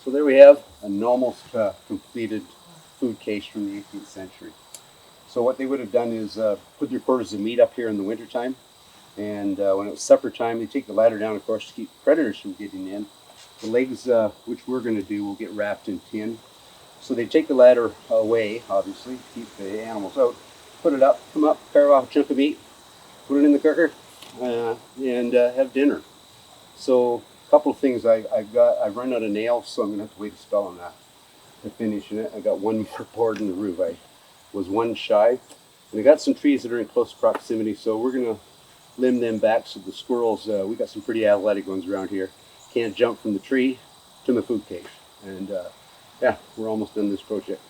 So there we have an almost completed food case from the 18th century. So what they would have done is put their quarters of meat up here in the wintertime, and when it was supper time, they take the ladder down, of course, to keep predators from getting in. The legs, which we're going to do, will get wrapped in tin. So they take the ladder away, obviously, to keep the animals out, put it up, come up, carve off a chunk of meat, put it in the cooker, and have dinner. So a couple of things I've run out of nails, so I'm going to have to wait a spell on that to finish it. I got one more board in the roof. I was one shy. And I got some trees that are in close proximity, so we're going to limb them back so the squirrels, we got some pretty athletic ones around here, can't jump from the tree to the food case. And yeah, we're almost done this project.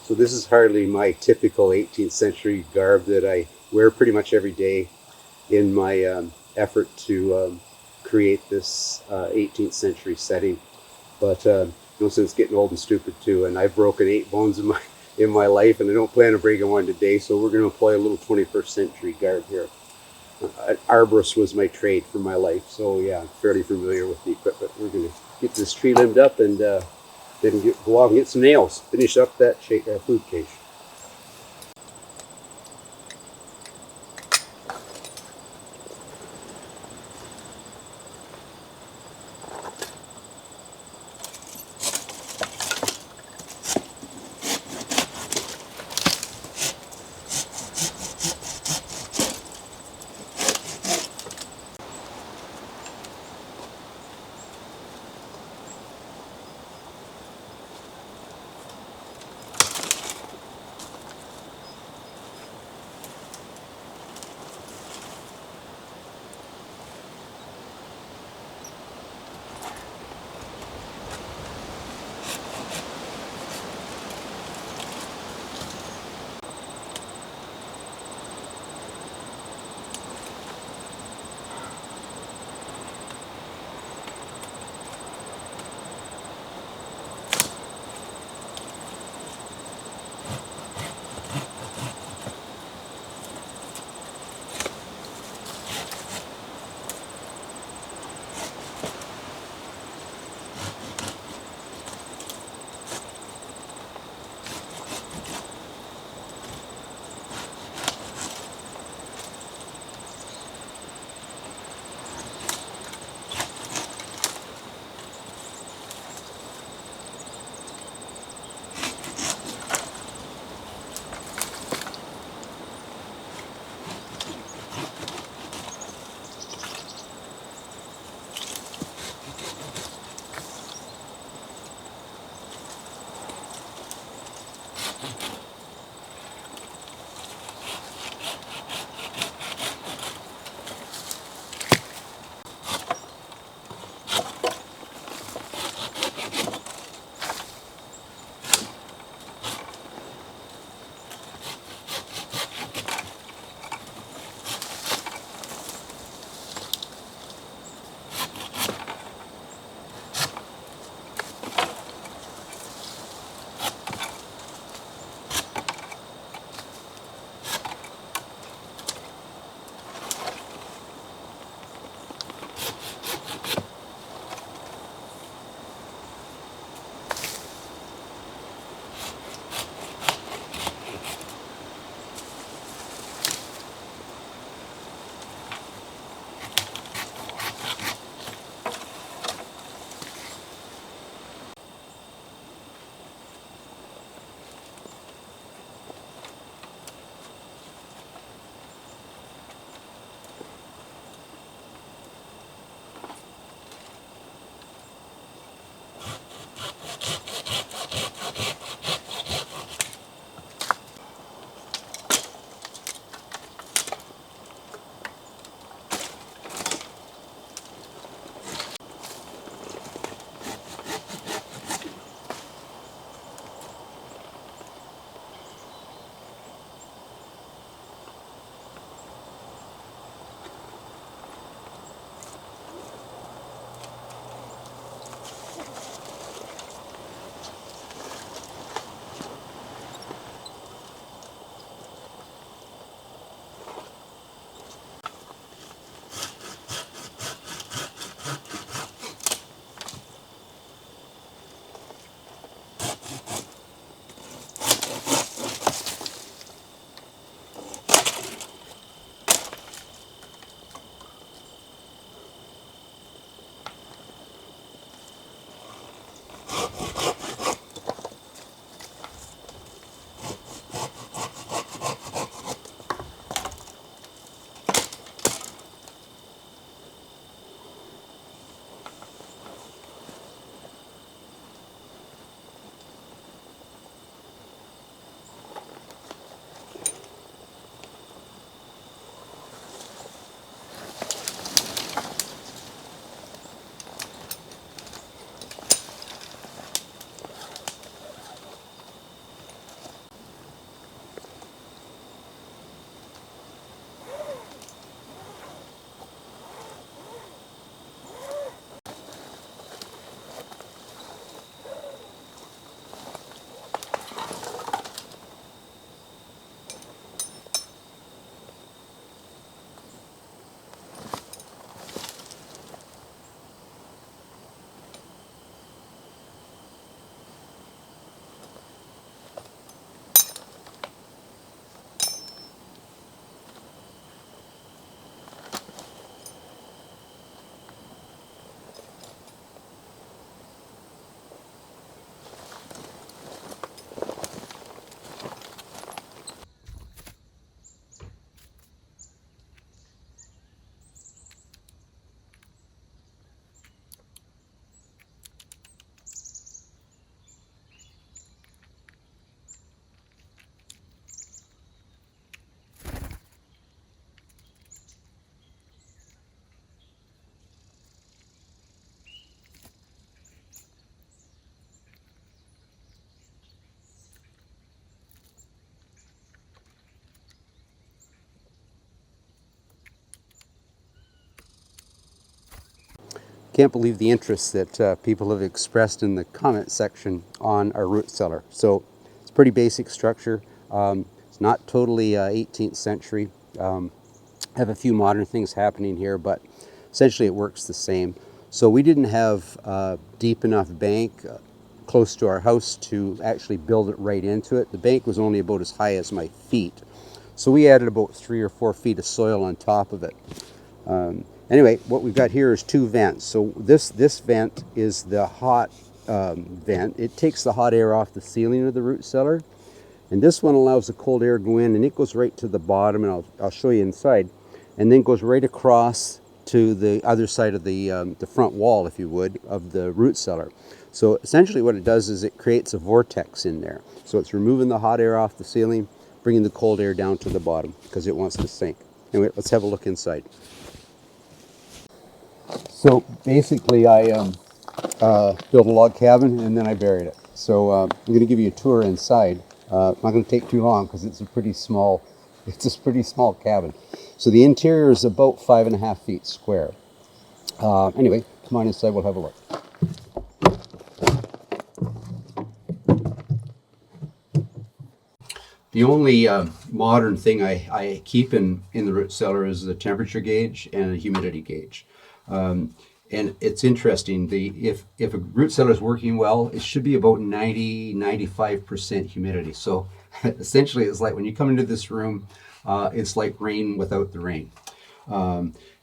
So this is hardly my typical 18th century garb that I wear pretty much every day in my effort to create this 18th century setting. But since it's getting old and stupid too, and I've broken 8 bones in my life, and I don't plan on breaking one today, so we're going to employ a little 21st century garb here. Arborist was my trade for my life, so yeah, I'm fairly familiar with the equipment. We're going to get this tree limbed up and then go out and get some nails, finish up that food cage. can't believe the interest that people have expressed in the comment section on our root cellar. So it's a pretty basic structure. It's not totally 18th century. Have a few modern things happening here, but essentially it works the same. So we didn't have a deep enough bank close to our house to actually build it right into it. The bank was only about as high as my feet. So we added about 3 or 4 feet of soil on top of it. Anyway, what we've got here is 2 vents. So this vent is the hot vent. It takes the hot air off the ceiling of the root cellar. And this one allows the cold air to go in, and it goes right to the bottom, and I'll show you inside. And then goes right across to the other side of the front wall, if you would, of the root cellar. So essentially what it does is it creates a vortex in there. So it's removing the hot air off the ceiling, bringing the cold air down to the bottom because it wants to sink. Anyway, let's have a look inside. So basically I built a log cabin and then I buried it. So I'm going to give you a tour inside. It's not going to take too long because it's a pretty small cabin. So the interior is about 5.5 feet square. Anyway, come on inside, we'll have a look. The only modern thing I keep in the root cellar is the temperature gauge and a humidity gauge. And it's interesting, if a root cellar is working well, it should be about 90-95% humidity. So essentially it's like when you come into this room, it's like rain without the rain.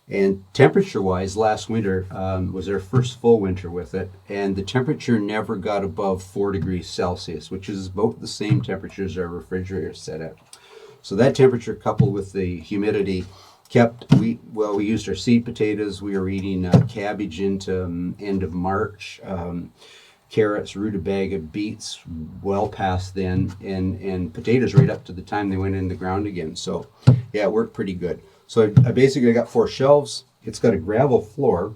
And temperature-wise, last winter was our first full winter with it, and the temperature never got above 4 degrees Celsius, which is about the same temperature as our refrigerator is set at. So that temperature coupled with the humidity we used our seed potatoes. We were eating cabbage into end of March, carrots, rutabaga, beets well past then, and potatoes right up to the time they went in the ground again. So yeah, it worked pretty good. So I basically got 4 shelves. It's got a gravel floor,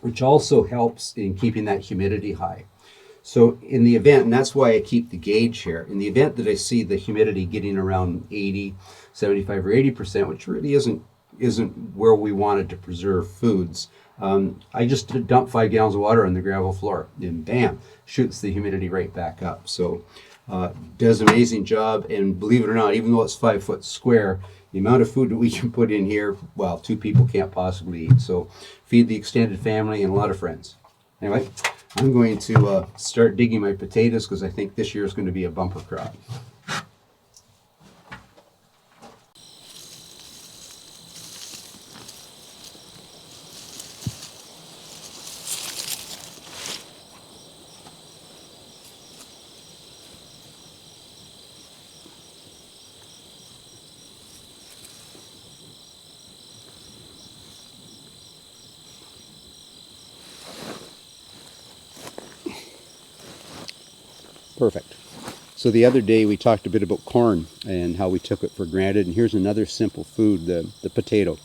which also helps in keeping that humidity high. So in the event, and that's why I keep the gauge here, in the event that I see the humidity getting around 80, 75 or 80%, which really isn't where we wanted to preserve foods, I just dump 5 gallons of water on the gravel floor, and bam, shoots the humidity right back up. So does an amazing job, and believe it or not, even though it's 5 foot square, the amount of food that we can put in here, well, 2 people can't possibly eat. So feed the extended family and a lot of friends. Anyway, I'm going to start digging my potatoes because I think this year is going to be a bumper crop. Perfect. So the other day we talked a bit about corn and how we took it for granted, and here's another simple food, the potato,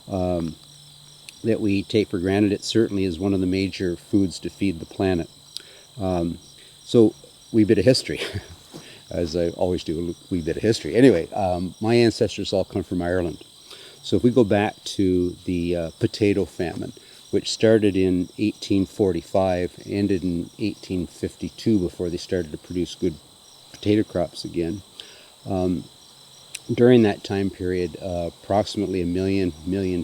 that we take for granted. It certainly is one of the major foods to feed the planet. So wee bit of history, as I always do, a wee bit of history. Anyway, my ancestors all come from Ireland. So if we go back to the potato famine, which started in 1845, ended in 1852 before they started to produce good potato crops again. During that time period, approximately 1.2 million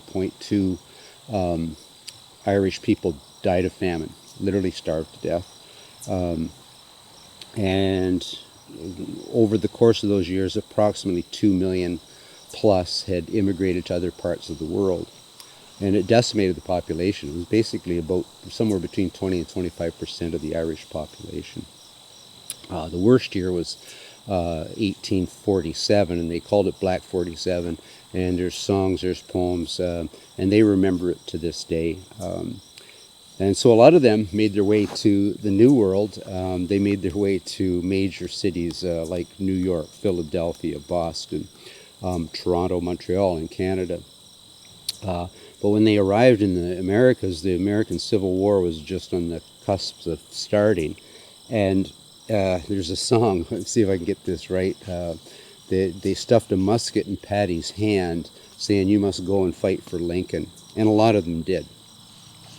Irish people died of famine, literally starved to death. And over the course of those years, approximately 2 million plus had immigrated to other parts of the world. And it decimated the population. It was basically about somewhere between 20 and 25% of the Irish population. The worst year was 1847, and they called it Black 47. And there's songs, there's poems, and they remember it to this day. And so a lot of them made their way to the New World. They made their way to major cities like New York, Philadelphia, Boston, Toronto, Montreal in Canada. But when they arrived in the Americas, the American Civil War was just on the cusp of starting. And there's a song, let's see if I can get this right. They stuffed a musket in Patty's hand, saying, "You must go and fight for Lincoln." And a lot of them did.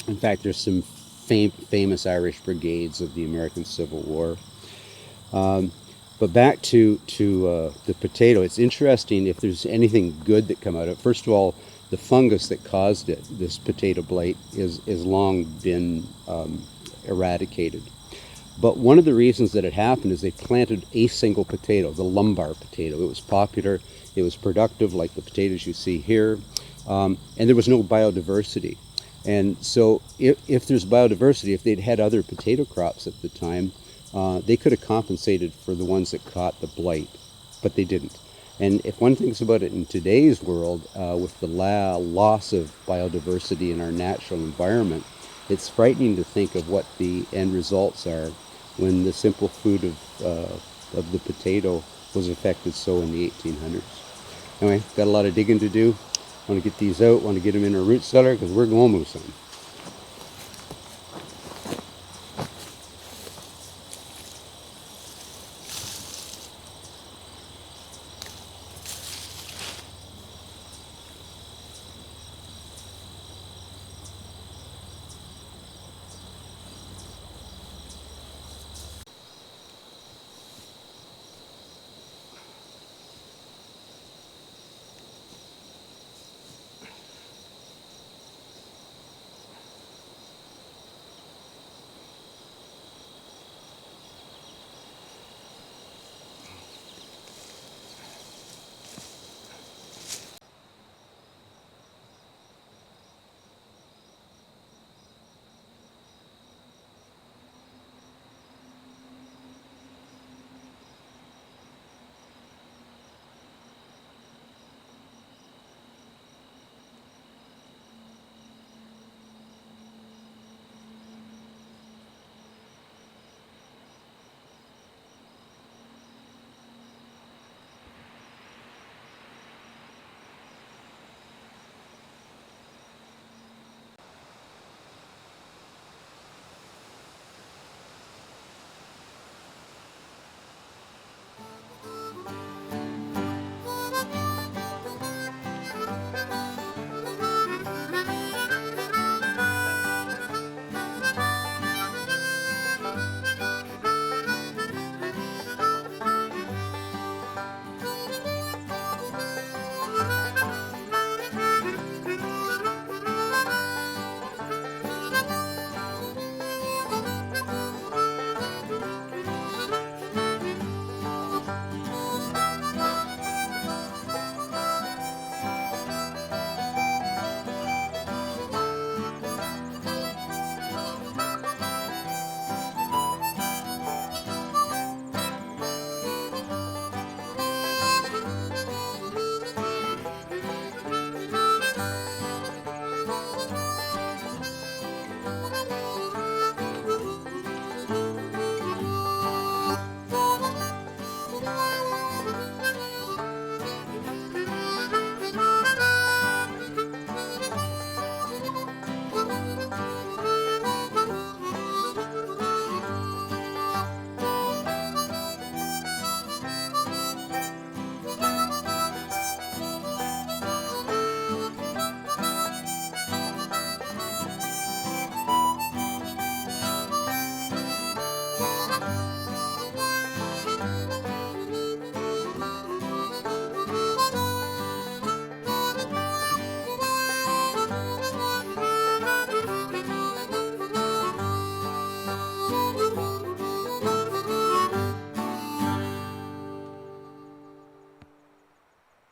In fact, there's some famous Irish brigades of the American Civil War. But back to the potato, it's interesting if there's anything good that come out of it. First of all, the fungus that caused it, this potato blight, is long been eradicated. But one of the reasons that it happened is they planted a single potato, the lumbar potato. It was popular, it was productive, like the potatoes you see here, and there was no biodiversity. And so if there's biodiversity, if they'd had other potato crops at the time, they could have compensated for the ones that caught the blight, but they didn't. And if one thinks about it in today's world, with the loss of biodiversity in our natural environment, it's frightening to think of what the end results are when the simple food of the potato was affected so in the 1800s. Anyway, got a lot of digging to do. Want to get these out, want to get them in our root cellar because we're going to move some.